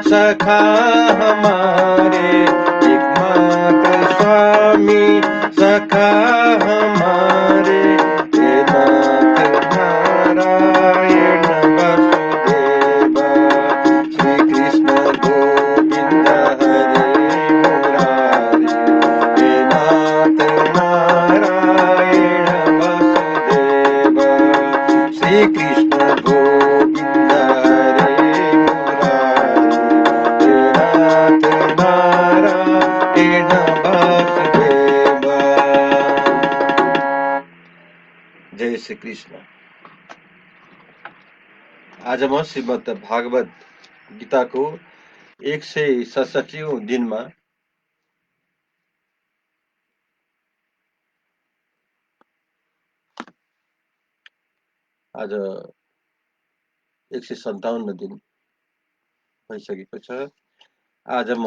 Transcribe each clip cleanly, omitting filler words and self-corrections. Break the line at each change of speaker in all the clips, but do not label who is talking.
सखा हमारे, एकमात्र स्वामी सखा हमारे, हे नाथ नारायण वसुदेव। श्री कृष्ण गोविंद हरे मुरारी, हे नाथ नारायण वसुदेव। श्री कृष्ण गोविंद जय श्री कृष्ण। आज म श्रीमद् भागवत गीताको 167औं दिनमा आज 157 दिन भइसकेको छ। आज म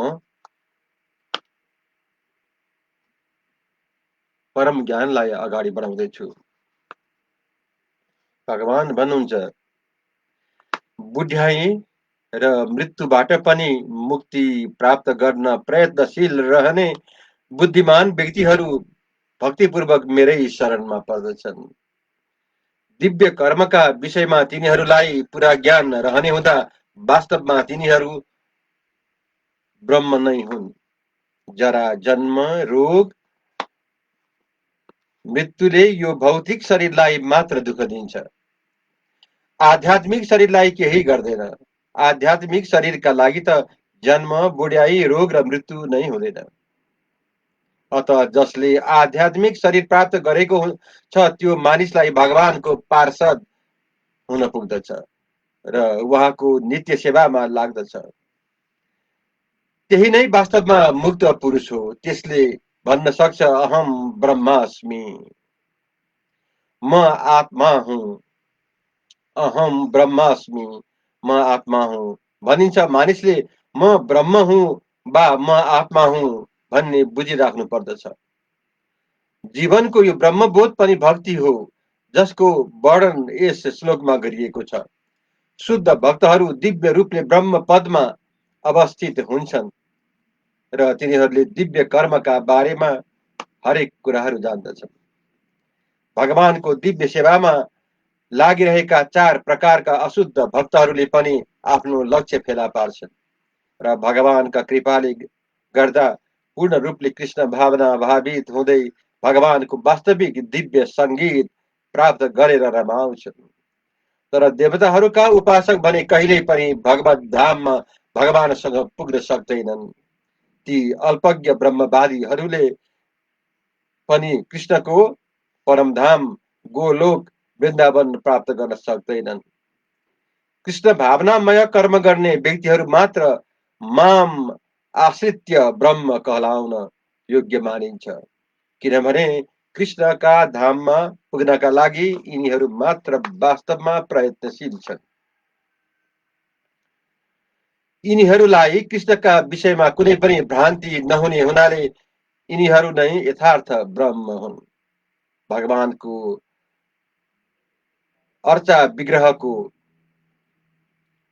परम ज्ञानलाई अगाडि बढाउँदैछु। भगवान भन्नुहुन्छ, बुढ्याई र मृत्युबाट पनि मुक्ति प्राप्त गर्न प्रयत्नशील रहने बुद्धिमान व्यक्तिहरू भक्तिपूर्वक मेरै शरणमा पर्दछन्। दिव्य कर्मका विषयमा तिनीहरूलाई पूरा ज्ञान रहने हुँदा वास्तवमा तिनीहरू ब्रह्म नै हुन्। जरा, जन्म, रोग, मृत्युले यो भौतिक शरीरलाई मात्र दुःख दिन्छ, आध्यात्मिक शरीरलाई केही गर्दैन। आध्यात्मिक शरीरका लागि त जन्म, बुढ्याई, रोग र मृत्यु नै हुँदैन। अत जसले आध्यात्मिक शरीर प्राप्त गरेको छ त्यो मानिसलाई भगवानको पार्षद हुन पुग्दछ र उहाँको नित्य सेवामा लाग्दछ। त्यही नै वास्तवमा मुक्त पुरुष हो। त्यसले भन्न सक्छ, अहम ब्रह्मास्मि, म आत्मा हुँ। अहम ब्रह्मास्मि, म आत्मा हुँ भनिन्छ मानिसले म ब्रह्म हुँ वा म आत्मा हुँ भन्ने बुझिराख्नु पर्दछ। जीवनको यो ब्रह्मबोध पनि भक्ति हो, जसको वर्णन यस श्लोकमा गरिएको छ। शुद्ध भक्तहरू दिव्य रूपले ब्रह्म पदमा अवस्थित हुन्छन् र तिनीहरूले दिव्य कर्मका बारेमा हरेक कुराहरू जान्दछन्। भगवानको दिव्य सेवामा लागिरहेका 4 प्रकारका अशुद्ध भक्तहरूले पनि आफ्नो लक्ष्य फेला पार्छन् र भगवानका कृपाले गर्दा पूर्ण रूपले कृष्ण भावना भावित हुँदै भगवानको वास्तविक दिव्य संगीत प्राप्त गरेर रमाउँछन्। तर देवताहरूका उपासक भने कहिल्यै पनि भगवत धाममा भगवानसँग पुग्न सक्दैनन्। ती अल्पज्ञ ब्रह्मवादीहरूले पनि कृष्णको परमधाम गोलोक वृन्दावन प्राप्त गर्न सक्दैनन्। कृष्ण भावनामय कर्म गर्ने व्यक्तिहरू मात्र माम आश्रित्य ब्रह्म कहलाउन योग्य मानिन्छ, किनभने कृष्णका धाममा पुग्नका लागि यिनीहरू मात्र वास्तवमा प्रयत्नशील छन्। यिनीहरूलाई कृष्णका विषयमा कुनै पनि भ्रान्ति नहुने हुनाले यिनीहरू नै यथार्थ ब्रह्म हुन्। भगवानको अर्चा विग्रहको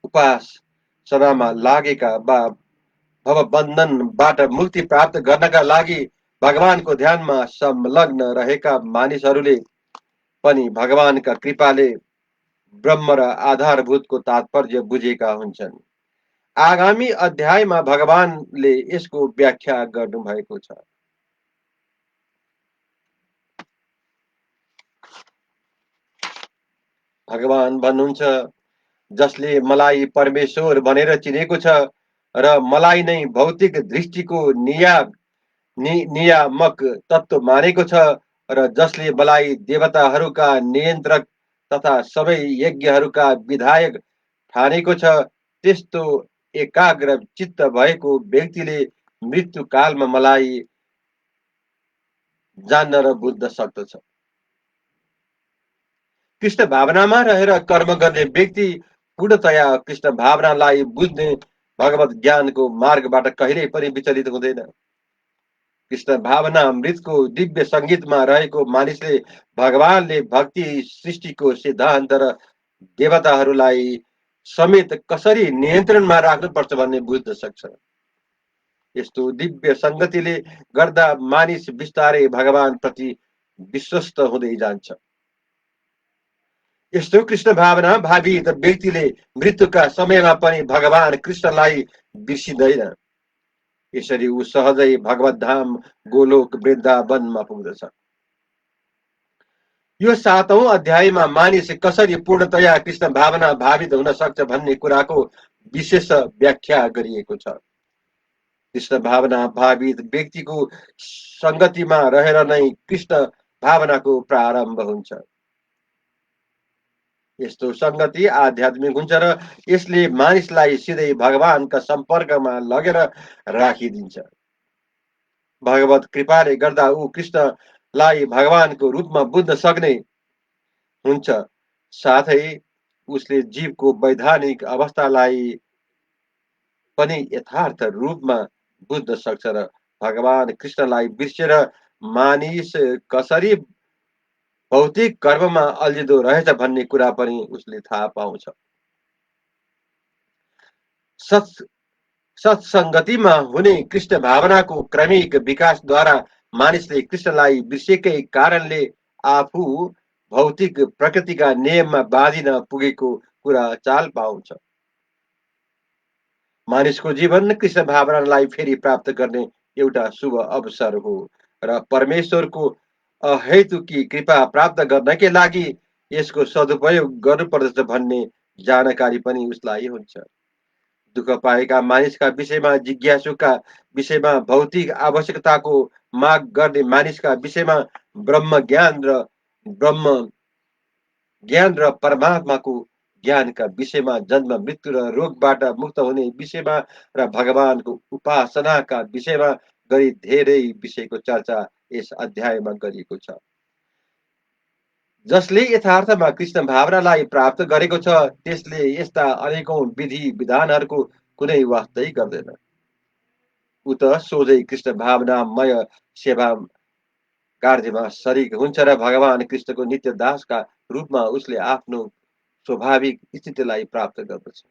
उपासनामा लागेका वा भवबन्धनबाट मुक्ति प्राप्त गर्नका लागि भगवानको ध्यानमा संलग्न रहेका मानिसहरूले पनि भगवानका कृपाले ब्रह्म र आधारभूतको तात्पर्य बुझेका हुन्छन्। आगामी अध्यायमा भगवानले यसको व्याख्या गर्नुभएको छ। भगवान भन्नुहुन्छ, जसले मलाई परमेश्वर भनेर चिनेको छ र मलाई नै भौतिक दृष्टिको नियामक तत्त्व मानेको छ र जसले मलाई देवताहरूका नियन्त्रक तथा सबै यज्ञहरूका विधायक ठानेको छ, त्यस्तो एकाग्र चित्त भएको व्यक्तिले मृत्युकालमा मलाई जान्न र बुझ्न सक्दछ। कृष्ण भावनामा रहेर कर्म गर्ने व्यक्ति पूर्णतया कृष्ण भावनालाई बुझ्ने भगवत ज्ञानको मार्गबाट कहिल्यै पनि विचलित हुँदैन। कृष्ण भावना मृतको दिव्य सङ्गीतमा रहेको मानिसले भगवानले भक्ति सृष्टिको सिद्धान्त र देवताहरूलाई समेत कसरी नियन्त्रणमा राख्नुपर्छ भन्ने बुझ्न सक्छ। यस्तो दिव्य सङ्गतिले गर्दा मानिस बिस्तारै भगवान प्रति विश्वस्त हुँदै जान्छ। यस्तो कृष्ण भावना भावी व्यक्तिले मृत्युका समयमा पनि भगवान कृष्णलाई बिर्सिँदैन। यसरी ऊ सहजै भगवत धाम गोलोक वृन्दावनमा पुग्दछ। यो 7औं अध्यायमा मानिस कसरी पूर्णतया कृष्ण भावना भावित हुन सक्छ भन्ने कुराको विशेष व्याख्या गरिएको छ। कृष्ण भावना भावित व्यक्तिको सङ्गतिमा रहेर नै कृष्ण भावनाको प्रारम्भ हुन्छ। यस्तो सङ्गति आध्यात्मिक हुन्छ र यसले मानिसलाई सिधै भगवानका सम्पर्कमा लगेर राखिदिन्छ। भगवत कृपाले गर्दा ऊ कृष्णलाई भगवानको रूपमा बुझ्न सक्ने हुन्छ। साथै उसले जीवको वैधानिक अवस्थालाई पनि यथार्थ रूपमा बुझ्न सक्छ र भगवान कृष्णलाई बिर्सेर मानिस कसरी भौतिक कर्ममा अल्झिँदो रहेछ भन्ने कुरा पनि उसले थाहा पाउँछ। सत् सत्सङ्गतिमा हुने कृष्ण भावनाको क्रमिक विकासद्वारा मानिसले कृष्णलाई बिर्सेकै कारणले आफू भौतिक प्रकृतिका नियममा बाँधिन पुगेको कुरा चाल पाउँछ। मानिसको जीवन कृष्ण भावनालाई फेरि प्राप्त गर्ने एउटा शुभ अवसर हो र परमेश्वरको अहेतुकी कृपा प्राप्त गर्नकै लागि यसको सदुपयोग गर्नुपर्दछ भन्ने जानकारी पनि उसलाई हुन्छ। दुःख पाएका मानिसका विषयमा, जिज्ञासुका विषयमा, भौतिक आवश्यकताको माग गर्ने मानिसका विषयमा, ब्रह्म ज्ञान र परमात्माको ज्ञानका विषयमा, जन्म मृत्यु र रोगबाट मुक्त हुने विषयमा र भगवानको उपासनाका विषयमा गरी धेरै विषयको चर्चा यस अध्यायमा गरिएको छ। जसले यथार्थमा कृष्ण भावनालाई प्राप्त गरेको छ त्यसले यस्ता अनेकौं विधि विधानहरूको कुनै वास्तै गर्दैन। ऊ त सोझै कृष्ण भावनामय सेवा कार्यमा शरीक हुन्छ र भगवान कृष्णको नित्य दासका रूपमा उसले आफ्नो स्वाभाविक स्थितिलाई प्राप्त गर्दछ।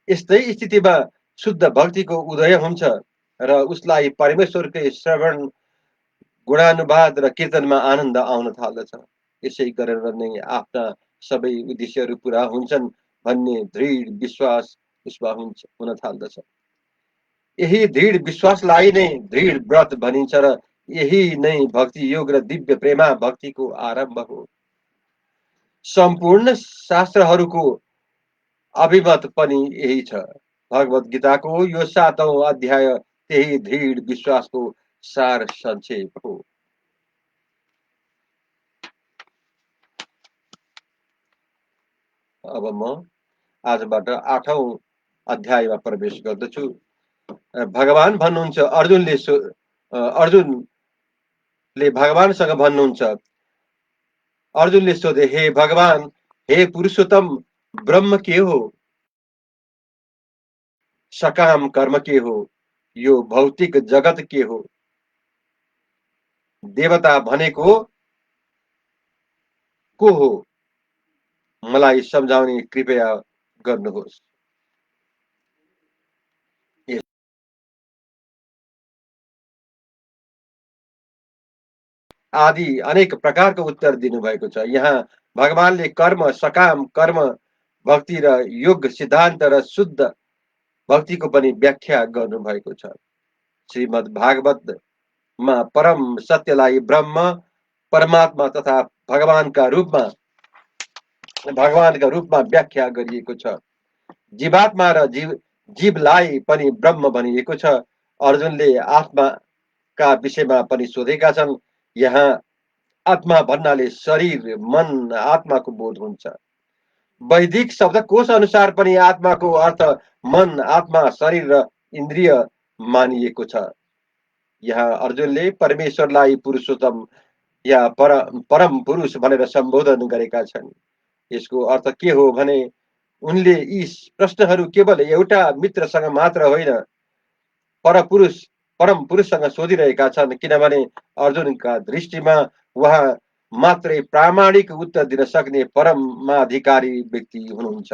यस्तै स्थितिमा शुद्ध भक्तिको उदय हुन्छ र उसलाई परमेश्वरकै श्रवण, गुणानुवाद र कीर्तनमा आनन्द आउन थाल्दछ। यसै गरेर नै आफ्ना सबै उद्देश्यहरू पूरा हुन्छन् भन्ने दृढ विश्वास उसमा हुन थाल्दछ। यही दृढ विश्वासलाई नै दृढ व्रत भनिन्छ र यही नै भक्ति योग र दिव्य प्रेमा भक्तिको आरम्भ हो। सम्पूर्ण शास्त्रहरूको अभिमत पनि यही छ। भगवत गीताको यो 7औं अध्याय त्यही दृढ विश्वासको सार संक्षेप हो। अब म आजबाट 8औं अध्यायमा प्रवेश गर्दछु। भगवान भन्नुहुन्छ, अर्जुनले भगवानसँग भन्नुहुन्छ, अर्जुनले सोधे, हे भगवान, हे पुरुषोत्तम, ब्रह्म के हो? सकाम कर्म के हो? यो भौतिक जगत के हो? देवता भनेको को हो? मलाई सम्झाउने कृपया गर्नुहोस्। आदि अनेक प्रकारको उत्तर दिनुभएको छ। यहाँ भगवानले कर्म, सकाम कर्म, भक्ति र योग सिद्धान्त र शुद्ध भक्तिको पनि व्याख्या गर्नुभएको छ। श्रीमद् भागवतमा परम सत्यलाई ब्रह्म, परमात्मा तथा भगवानका रूपमा व्याख्या गरिएको छ। जीवात्मा र जीवलाई पनि ब्रह्म भनिएको छ। अर्जुनले आत्माका विषयमा पनि सोधेका छन्। यहाँ आत्मा भन्नाले शरीर, मन, आत्माको बोध हुन्छ। वैदिक शब्दकोश अनुसार पनि आत्माको अर्थ मन, आत्मा, शरीर र इन्द्रिय मानिएको छ। यहाँ अर्जुनले परमेश्वरलाई पुरुषोत्तम या परम पुरुष भनेर सम्बोधन गरेका छन्। यसको अर्थ के हो भने उनले यी प्रश्नहरू केवल एउटा मित्रसँग मात्र होइन, परम पुरुषसँग सोधिरहेका छन्, किनभने अर्जुनका दृष्टिमा उहाँ मात्रै प्रामाणिक उत्तर दिन सक्ने परमाधिकारी व्यक्ति हुनुहुन्छ।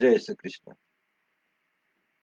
जय श्री कृष्ण।